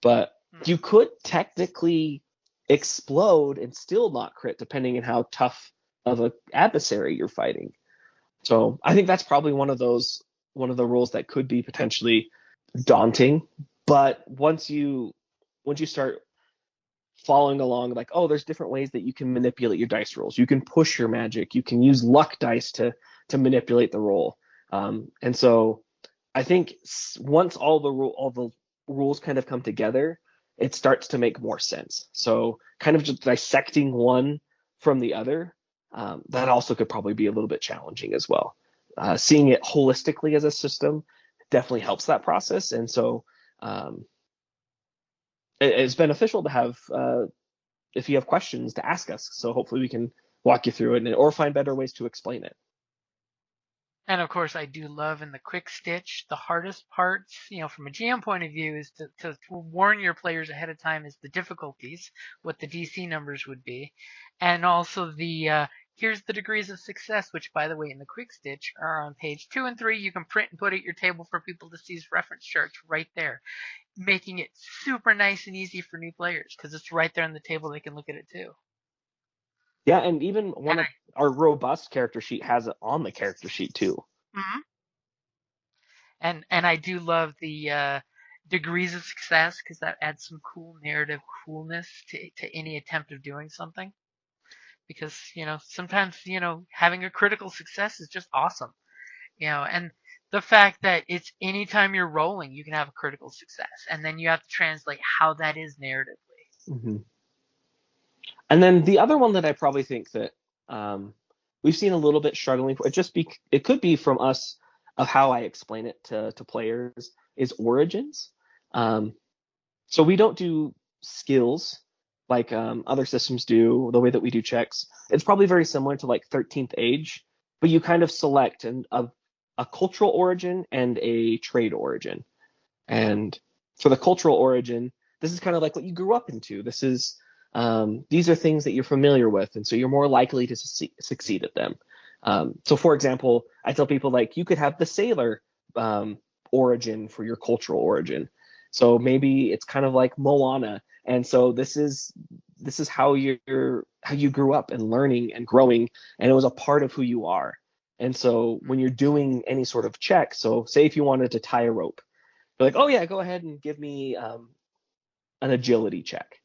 But you could technically explode and still not crit, depending on how tough of an adversary you're fighting. So I think that's probably one of the rules that could be potentially daunting. But once you start following along, like, oh, there's different ways that you can manipulate your dice rolls. You can push your magic. You can use luck dice to manipulate the roll. And so I think once all the rules kind of come together, it starts to make more sense. So kind of just dissecting one from the other, that also could probably be a little bit challenging as well. Seeing it holistically as a system definitely helps that process. And so it's beneficial to have, if you have questions, to ask us. So hopefully we can walk you through it or find better ways to explain it. And of course, I do love in the quick stitch, the hardest parts, from a GM point of view, is to warn your players ahead of time is the difficulties, what the DC numbers would be, and also the here's the degrees of success, which, by the way, in the quick stitch are on page 2 and 3. You can print and put at your table for people to see as reference charts right there, making it super nice and easy for new players because it's right there on the table. They can look at it too. Yeah, and even our robust character sheet has it on the character sheet too. Mm-hmm. And I do love the degrees of success because that adds some cool narrative coolness to any attempt of doing something. Because sometimes having a critical success is just awesome. And the fact that it's anytime you're rolling, you can have a critical success, and then you have to translate how that is narratively. Mm-hmm. And then the other one that I probably think that we've seen a little bit struggling for, it could be from us of how I explain it to players, is origins. So we don't do skills like other systems do, the way that we do checks. It's probably very similar to like 13th Age, but you kind of select a cultural origin and a trade origin. And for the cultural origin, this is kind of like what you grew up into. This is these are things that you're familiar with, and so you're more likely to succeed at them. So, for example, I tell people, like, you could have the sailor origin for your cultural origin. So maybe it's kind of like Moana, and so this is how you grew up and learning and growing, and it was a part of who you are. And so when you're doing any sort of check, so say if you wanted to tie a rope, you're like, oh yeah, go ahead and give me an agility check.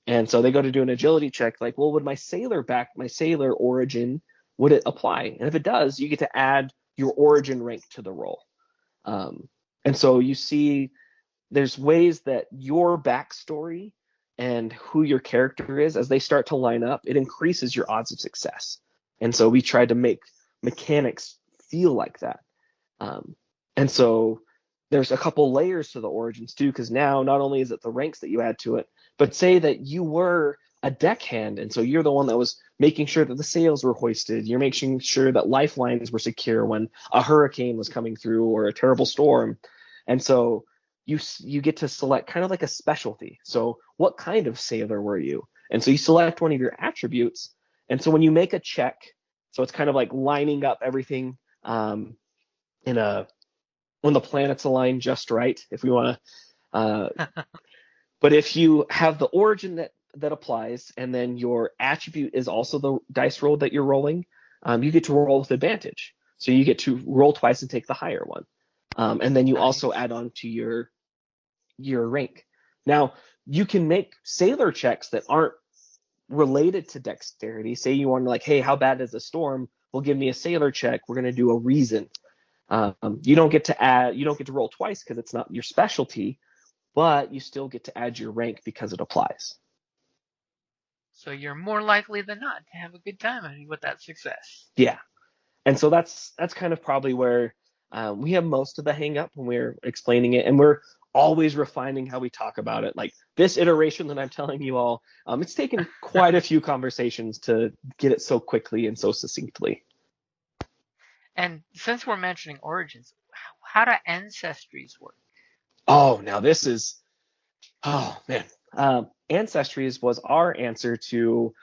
And so they go to do an agility check, like, well, would my sailor origin, would it apply? And if it does, you get to add your origin rank to the roll. And so you see there's ways that your backstory and who your character is, as they start to line up, it increases your odds of success. And so we tried to make mechanics feel like that. And so there's a couple layers to the origins too, because now not only is it the ranks that you add to it, but say that you were a deckhand, and so you're the one that was making sure that the sails were hoisted. You're making sure that lifelines were secure when a hurricane was coming through or a terrible storm. And so you get to select kind of like a specialty. So what kind of sailor were you? And so you select one of your attributes. And so when you make a check, so it's kind of like lining up everything when the planets align just right, if we want to. But if you have the origin that applies, and then your attribute is also the dice roll that you're rolling, you get to roll with advantage. So you get to roll twice and take the higher one. And then you also add on to your rank. Now, you can make sailor checks that aren't related to dexterity. Say you want to like, hey, how bad is the storm? Well, give me a sailor check. We're going to do a reason. You don't get to roll twice because it's not your specialty, but you still get to add your rank because it applies. So you're more likely than not to have a good time with that success. Yeah. And so that's kind of probably where we have most of the hang up when we're explaining it, and we're always refining how we talk about it. Like this iteration that I'm telling you all, it's taken quite a few conversations to get it so quickly and so succinctly. And since we're mentioning origins, how do ancestries work? Oh, now this is, oh man. Ancestries was our answer to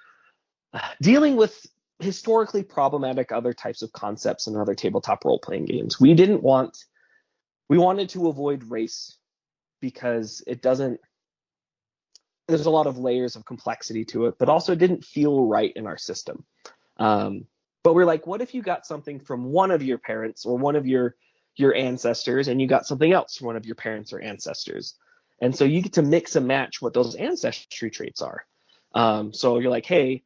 dealing with historically problematic other types of concepts in other tabletop role-playing games. We wanted to avoid race because there's a lot of layers of complexity to it, but also it didn't feel right in our system. But we're like, what if you got something from one of your parents or one of your ancestors, and you got something else from one of your parents or ancestors? And so you get to mix and match what those ancestry traits are. So you're like, hey,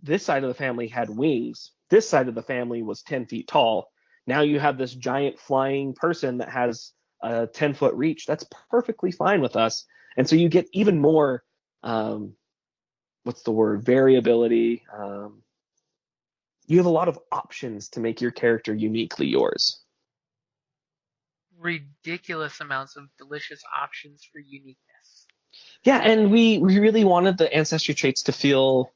this side of the family had wings. This side of the family was 10 feet tall. Now you have this giant flying person that has a 10-foot reach. That's perfectly fine with us. And so you get even more, variability. You have a lot of options to make your character uniquely yours. Ridiculous amounts of delicious options for uniqueness. Yeah, and we really wanted the ancestry traits to feel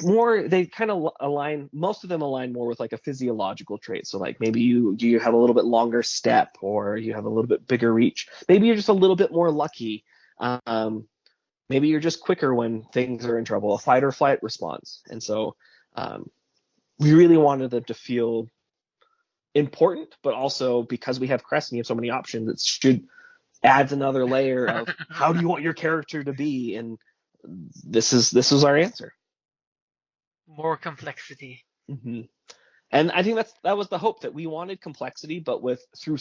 more, they kind of align, most of them align more with like a physiological trait. So like maybe you have a little bit longer step, or you have a little bit bigger reach. Maybe you're just a little bit more lucky. Maybe you're just quicker when things are in trouble, a fight or flight response. And so we really wanted them to feel important, but also because we have Crest and you have so many options, it should adds another layer of how do you want your character to be? And this is our answer. More complexity. Mm-hmm. And I think that was the hope, that we wanted complexity, but through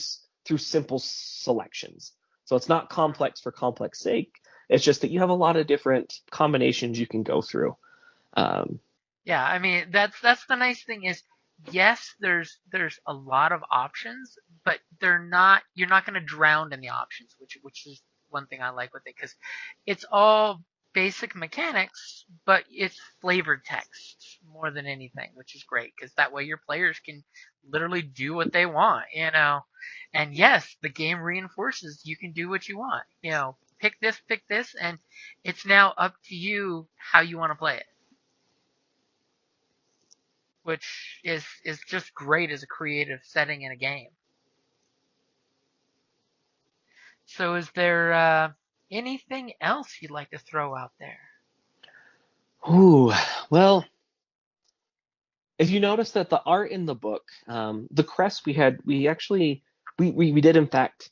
simple selections. So it's not complex for complex sake. It's just that you have a lot of different combinations you can go through. Yeah, I mean that's the nice thing is, yes, there's a lot of options, but you're not going to drown in the options, which is one thing I like with it, because it's all basic mechanics, but it's flavored text more than anything, which is great, because that way your players can literally do what they want, And yes, the game reinforces you can do what you want, pick this, and it's now up to you how you want to play it, which is just great as a creative setting in a game. So is there anything else you'd like to throw out there? Ooh, well, if you notice that the art in the book, the crest we did in fact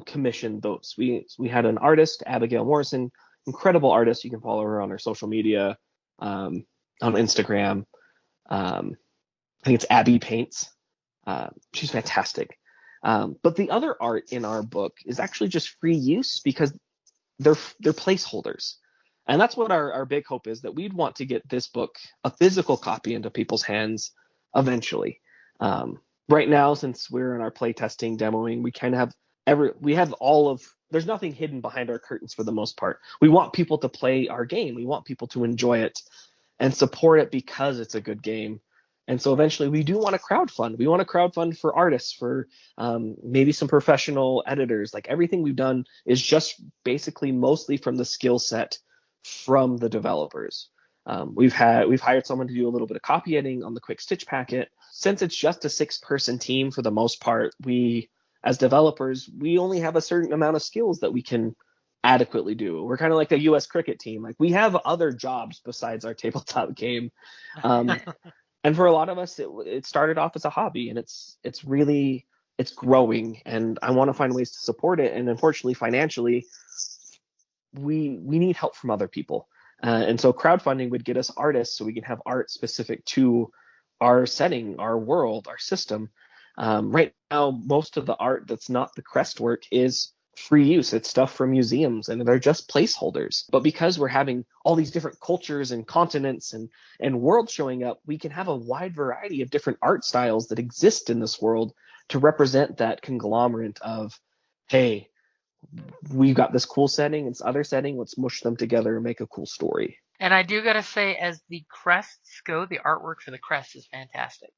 commission those. We had an artist, Abigail Morrison, incredible artist. You can follow her on her social media, on Instagram. I think it's Abby Paints. She's fantastic. But the other art in our book is actually just free use because they're placeholders. And that's what our big hope is, that we'd want to get this book, a physical copy, into people's hands eventually. Right now, since we're in our playtesting, demoing, we kind of there's nothing hidden behind our curtains for the most part. We want people to play our game. We want people to enjoy it and support it because it's a good game. And so eventually we do want to crowdfund. We want to crowdfund for artists, for maybe some professional editors. Like everything we've done is just basically mostly from the skill set from the developers. We've hired someone to do a little bit of copy editing on the quick stitch packet. Since it's just a 6-person team for the most part, we as developers, we only have a certain amount of skills that we can adequately do. We're kind of like a U.S. cricket team. Like we have other jobs besides our tabletop game. And for a lot of us, it started off as a hobby, and it's growing, and I want to find ways to support it. And unfortunately, financially, we need help from other people. And so crowdfunding would get us artists so we can have art specific to our setting, our world, our system. Right now, most of the art that's not the Crest work is free use. It's stuff from museums and they're just placeholders. But because we're having all these different cultures and continents and worlds showing up, we can have a wide variety of different art styles that exist in this world to represent that conglomerate of, hey, we've got this cool setting, it's other setting, let's mush them together and make a cool story. And I do gotta say, as the crests go, the artwork for the crest is fantastic.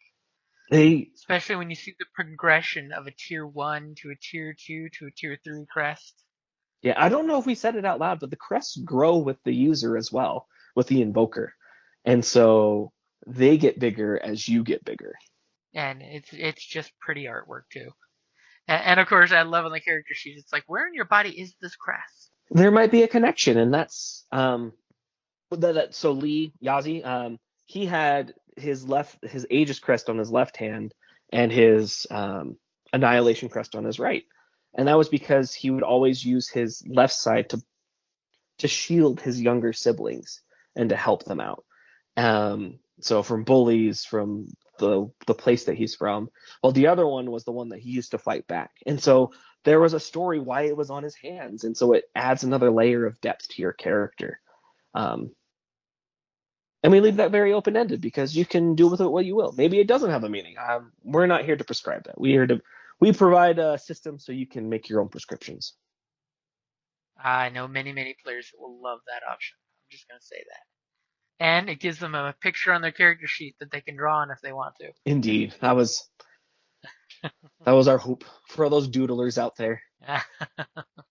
They, Especially when you see the progression of a tier 1 to a tier 2 to a tier 3 crest. yeah, I don't know if we said it out loud, but the crests grow with the user as well, with the invoker. And so they get bigger as you get bigger. And it's just pretty artwork too. And of course, I love on the character sheet, it's like, where in your body is this crest? There might be a connection, and that's so Lee Yazi, he had his Aegis crest on his left hand and his Annihilation crest on his right, and that was because he would always use his left side to shield his younger siblings and to help them out. So from bullies, from the place that he's from. Well, the other one was the one that he used to fight back, and so there was a story why it was on his hands, and so it adds another layer of depth to your character. Um, and we leave that very open-ended because you can do with it what you will. Maybe it doesn't have a meaning. We're not here to prescribe that. We provide a system so you can make your own prescriptions. I know many, many players that will love that option. I'm just going to say that. And it gives them a picture on their character sheet that they can draw on if they want to. Indeed. That was our hope for all those doodlers out there.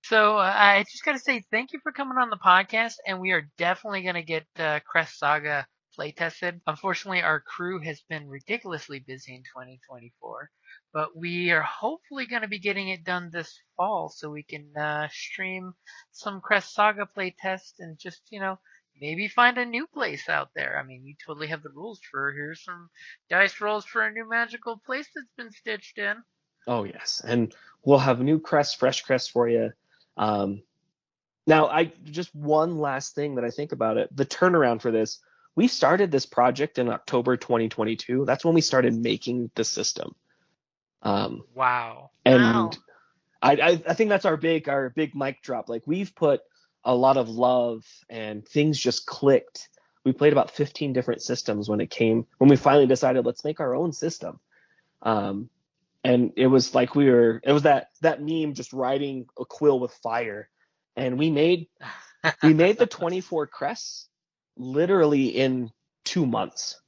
So I just got to say thank you for coming on the podcast, and we are definitely going to get Crest Saga play tested. Unfortunately, our crew has been ridiculously busy in 2024, but we are hopefully going to be getting it done this fall so we can stream some Crest Saga play test and just, maybe find a new place out there. I mean, you totally have the rules for here's some dice rolls for a new magical place that's been stitched in. Oh, yes. And we'll have new crests, fresh crests for you. Now, just one last thing that I think about it, the turnaround for this, we started this project in October 2022. That's when we started making the system. Wow. And Wow. I think that's our big mic drop. Like, we've put a lot of love and things just clicked. We played about 15 different systems when we finally decided, let's make our own system. And it was like it was that meme, just riding a quill with fire. And we made the 24 crests literally in 2 months.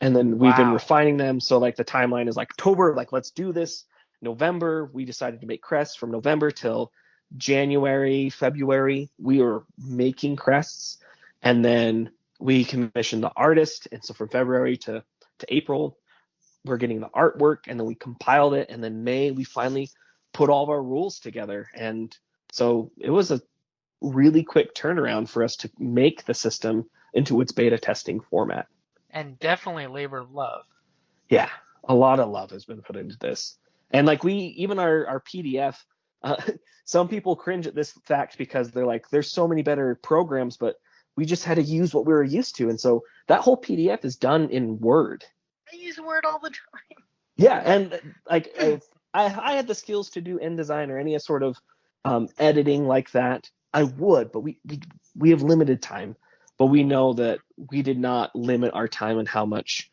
And then we've been refining them. So like the timeline is like October, like let's do this. November, we decided to make crests. From November till January, February, we were making crests. And then we commissioned the artist. And so from February to April, we're getting the artwork, and then we compiled it, and then May we finally put all of our rules together. And so it was a really quick turnaround for us to make the system into its beta testing format. And definitely a labor of love. Yeah, a lot of love has been put into this. And like even our PDF, some people cringe at this fact because they're like, there's so many better programs, but we just had to use what we were used to. And so that whole PDF is done in Word. I use Word all the time. Yeah, and like if I had the skills to do InDesign or any sort of editing like that, I would, but we have limited time. But we know that we did not limit our time and how much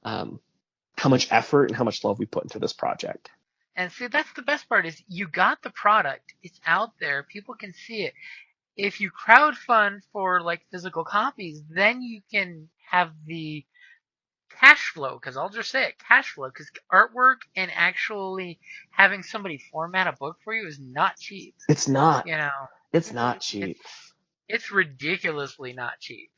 effort and how much love we put into this project. And see, that's the best part is you got the product. It's out there. People can see it. If you crowdfund for like physical copies, then you can have the cash flow, because I'll just say it, cash flow, because artwork and actually having somebody format a book for you is not cheap. It's not. It's not cheap. It's ridiculously not cheap.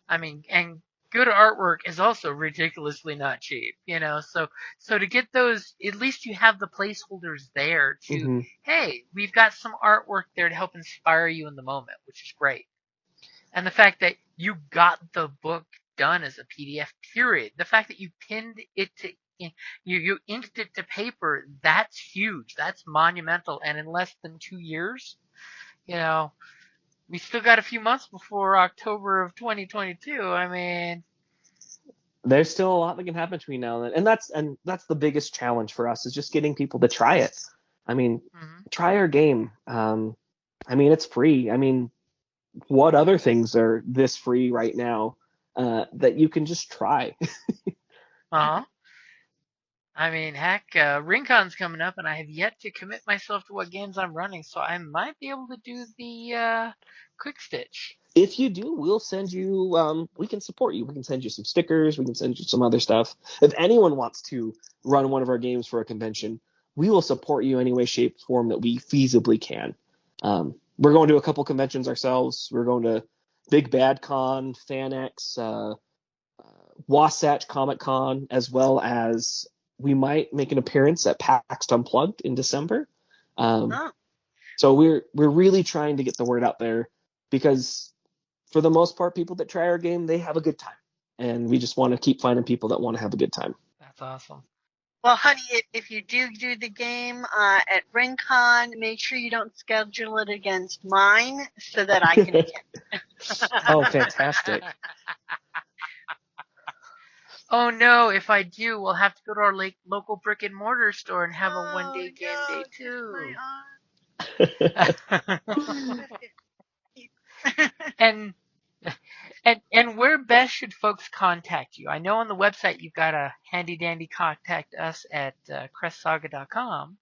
I mean, and good artwork is also ridiculously not cheap, So to get those, at least you have the placeholders there to, hey, we've got some artwork there to help inspire you in the moment, which is great. And the fact that you got the book done as a PDF. Period. The fact that you pinned it to you inked it to paper, that's huge. That's monumental. And in less than 2 years, we still got a few months before October of 2022. I mean, there's still a lot that can happen between now and then, and that's the biggest challenge for us, is just getting people to try it. I mean, try our game. It's free. I mean, what other things are this free right now that you can just try? I mean, heck, RingCon's coming up, and I have yet to commit myself to what games I'm running, so I might be able to do the Quick Stitch. If you do, we'll send you, we can support you. We can send you some stickers. We can send you some other stuff. If anyone wants to run one of our games for a convention, we will support you any way, shape, form that we feasibly can. We're going to a couple conventions ourselves. We're going to Big Bad Con, FanX, Wasatch Comic Con, as well as we might make an appearance at PAX Unplugged in December. So we're really trying to get the word out there, because for the most part, people that try our game, they have a good time. And we just want to keep finding people that want to have a good time. That's awesome. Well, honey, if you do the game at RingCon, make sure you don't schedule it against mine so that I can attend. Oh, fantastic. Oh no, if I do, we'll have to go to our local brick and mortar store and have a one-day game day too. And where best should folks contact you? I know on the website you've got a handy-dandy contact us at crestsaga.com,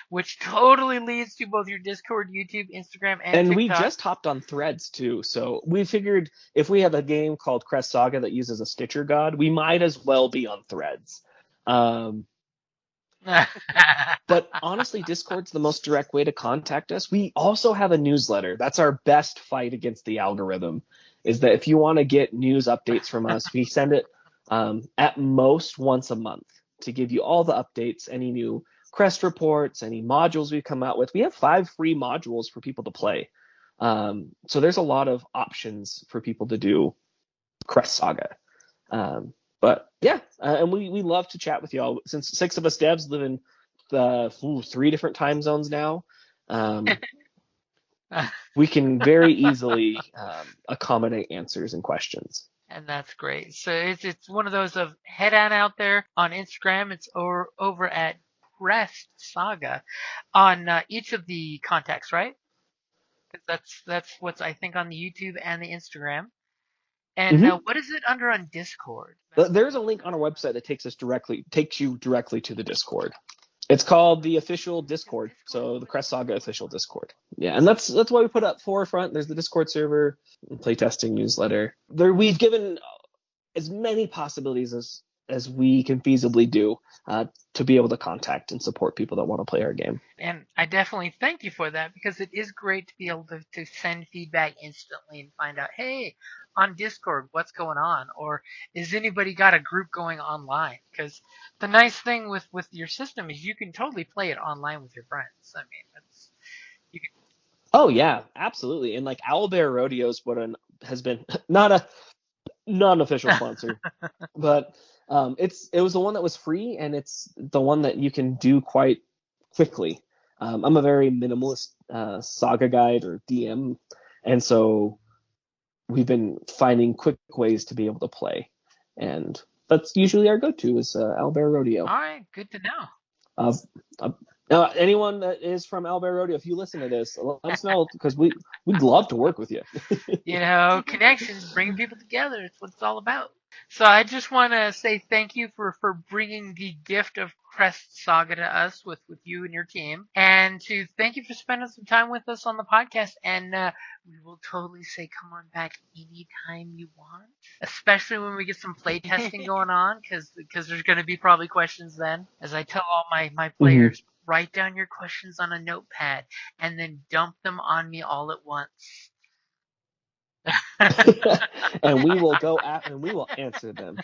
which totally leads to both your Discord, YouTube, Instagram, and TikTok. We just hopped on Threads too, so we figured if we have a game called Crest Saga that uses a Stitcher god, we might as well be on Threads. But honestly, Discord's the most direct way to contact us. We also have a newsletter. That's our best fight against the algorithm, is that if you want to get news updates from us, we send it at most once a month to give you all the updates, any new Crest reports, any modules we come out with. We have 5 free modules for people to play. So there's a lot of options for people to do Crest Saga. But yeah, and we love to chat with y'all. Since 6 of us devs live in 3 different time zones now, we can very easily accommodate answers and questions. And that's great. So it's one of those of head on out there on Instagram. It's over at Crest Saga on each of the contacts, right? Because that's what's I think on the YouTube and the Instagram. And what is it under on Discord? There's a link on our website that takes you directly to the Discord. It's called the official Discord, so the Crest Saga official Discord. Yeah, and that's why we put up forefront. There's the Discord server, playtesting newsletter. We've given as many possibilities as we can feasibly do to be able to contact and support people that want to play our game. And I definitely thank you for that, because it is great to be able to send feedback instantly and find out, hey, on Discord, what's going on? Or is anybody got a group going online? Because the nice thing with your system is you can totally play it online with your friends. I mean, Oh, yeah, absolutely. And like Owlbear Rodeo has been not a non-official sponsor, but it was the one that was free, and it's the one that you can do quite quickly. I'm a very minimalist saga guide or DM, and so we've been finding quick ways to be able to play, and that's usually our go-to is Owlbear Rodeo. All right, good to know. Now, anyone that is from Owlbear Rodeo, if you listen to this, let us know, because we'd love to work with you. Connections, bringing people together. It's what it's all about. So I just want to say thank you for bringing the gift of Crest Saga to us with you and your team. And to thank you for spending some time with us on the podcast. And we will totally say come on back anytime you want, especially when we get some play testing going on, because there's going to be probably questions then. As I tell all my players, write down your questions on a notepad and then dump them on me all at once. And we will go and we will answer them.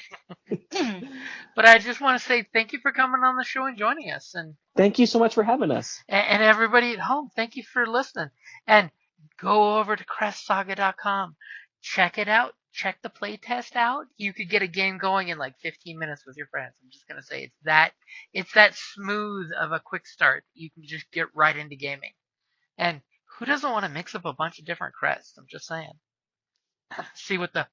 But I just want to say thank you for coming on the show and joining us. And thank you so much for having us. And everybody at home, thank you for listening. And go over to crestsaga.com. Check it out. check the playtest out. You could get a game going in like 15 minutes with your friends. I'm just gonna say it's that smooth of a quick start. You can just get right into gaming. And who doesn't want to mix up a bunch of different crests? I'm just saying. See what the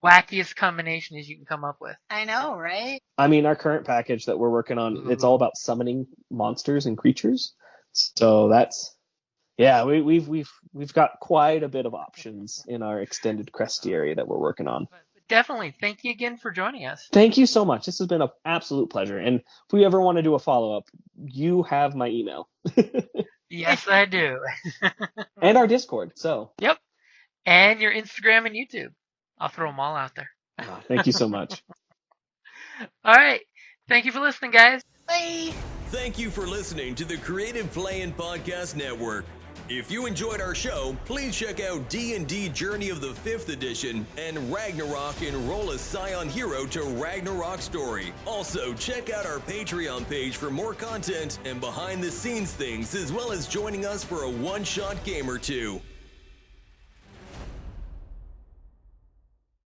wackiest combination is you can come up with. I know, right? I mean, our current package that we're working on, it's all about summoning monsters and creatures. So that's, yeah, we've got quite a bit of options in our extended Crestiary that we're working on. But definitely, thank you again for joining us. Thank you so much. This has been an absolute pleasure. And if we ever want to do a follow-up, you have my email. Yes, I do. And our Discord, so. Yep. And your Instagram and YouTube. I'll throw them all out there. Oh, thank you so much. All right. Thank you for listening, guys. Bye. Thank you for listening to the Creative Playing Podcast Network. If you enjoyed our show, please check out D&D Journey of the 5th Edition and Ragnarok Enroll a Scion Hero to Ragnarok Story. Also, check out our Patreon page for more content and behind-the-scenes things, as well as joining us for a one-shot game or two.